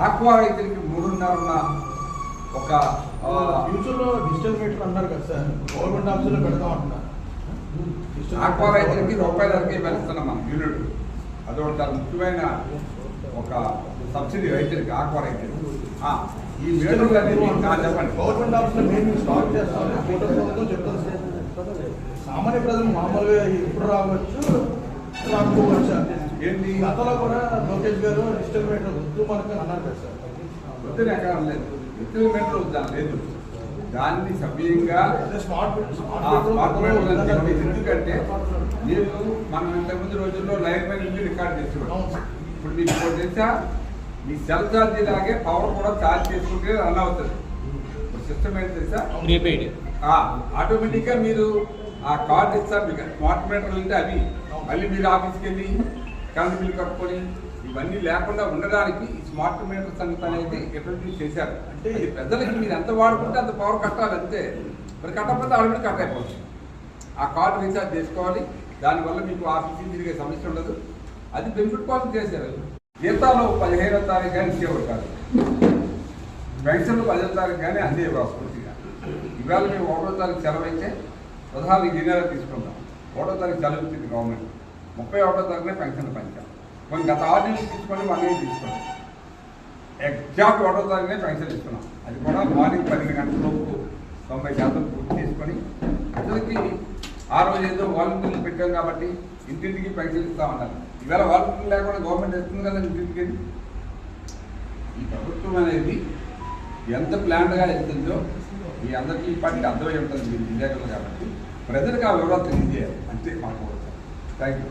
Aqua రైతులకి 3.5 ఒక ఫ్యూచర్లో డిజిటల్ మీటర్ అన్నారు కదా సార్, గవర్నమెంట్ ఆఫీసులో పెడతాం అంటున్నారు. ఆక్వా రైతులకి రూపాయలకి పెంచుతున్నాం మనం యూనిట్. అదొకటి చాలా ముఖ్యమైన ఒక సబ్సిడీ రైతులకి, ఆక్వా రైతులకి. ఈ మీటర్లు అనేది చెప్పండి. గవర్నమెంట్ ఆఫీసులో మేము స్టార్ట్ చేస్తామని ఫోటోతో చెప్తాను సార్. సామాన్య ప్రజలు మామూలుగా ఎప్పుడు రావచ్చు రాకపోవచ్చు. ఏంటి గతంలో కూడా లోకేష్ గారు డిజిటల్ మీటర్ వద్దు మనకు అన్నారు కదా సార్. వద్దని ఎక్కడ లేదు, డిజిటల్ మీటర్ వద్దాం లేదు, దాన్ని సవ్యంగా స్మార్ట్ మీటర్. ఎందుకంటే మీరు మనం ఇంతకుముందు రోజుల్లో లైన్ మ్యాన్ నుంచి రికార్డ్ చేస్తున్నాం. ఇప్పుడు మీకు తెలుసా, మీ సెల్ ఛార్జీ లాగే పవర్ కూడా ఛార్జ్ చేసుకుంటే రన్ అవుతుంది. ఇప్పుడు సిస్టమ్ ఏంటి తెలుసా, ఆటోమేటిక్గా మీరు ఆ కార్డు ఇస్తారు మీకు. స్మార్ట్ మీటర్లు ఉంటే అవి మళ్ళీ మీరు ఆఫీస్కి వెళ్ళి కరెంట్ బిల్ కట్టుకొని ఇవన్నీ లేకుండా ఉండడానికి ఈ స్మార్ట్ మీటర్ సంగతి అనేది ఇంట్రడ్యూస్ చేశారు. అంటే ఇది ప్రజలకి మీరు ఎంత వాడుకుంటే అంత పవర్ కట్టాలి అంతే. మరి కట్టకపోతే ఆటోమేటిక్ కట్ అయిపోవచ్చు. ఆ కార్డు రీఛార్జ్ చేసుకోవాలి. దానివల్ల మీకు ఆఫీస్కి తిరిగే సమస్య ఉండదు. అది బెనిఫిట్ కోసం చేశారు. జీతాలు 15వ తారీఖు కానీ ఇచ్చేవారు కాదు, పెన్షన్లు 10వ తారీఖు కానీ అందేవారు పూర్తిగా. ఇవాళ మేము 1వ తారీఖు సెలవు అయితే 16 ఈ నెల తీసుకుంటాం. 1వ తారీఖు సెలవు ఇచ్చింది గవర్నమెంట్. 31వ తారీఖునే పెన్షన్లు పెంచాం. కొన్ని గత 6 నెలలు తీసుకొని 1 ఇయర్ తీసుకున్నాం. ఎగ్జాక్ట్ 1వ తారీఖునే పెన్షన్ ఇస్తున్నాం. అది కూడా మార్నింగ్ 12 గంటలలోపు 90% పూర్తి చేసుకొని ప్రజలకి ఆ రోజు ఏదో వాలంటీర్లు పెట్టాం కాబట్టి ఇంటింటికి పెన్షన్ ఇస్తామన్నారు. ఈవేళ వాలంటీర్లు లేకుండా గవర్నమెంట్ ఇస్తుంది కదా ఇంటింటికి. ఈ ప్రభుత్వం అనేది ఎంత ప్లాన్డ్గా వెళ్తుందో మీ అందరికీ ఈ పార్టీకి అర్థమై ఉంటుంది మీరు విలేకరులు కాబట్టి. ప్రజలకు ఆ వివరాలు తెలియజేయాలి అంతే మాకు. Thank you.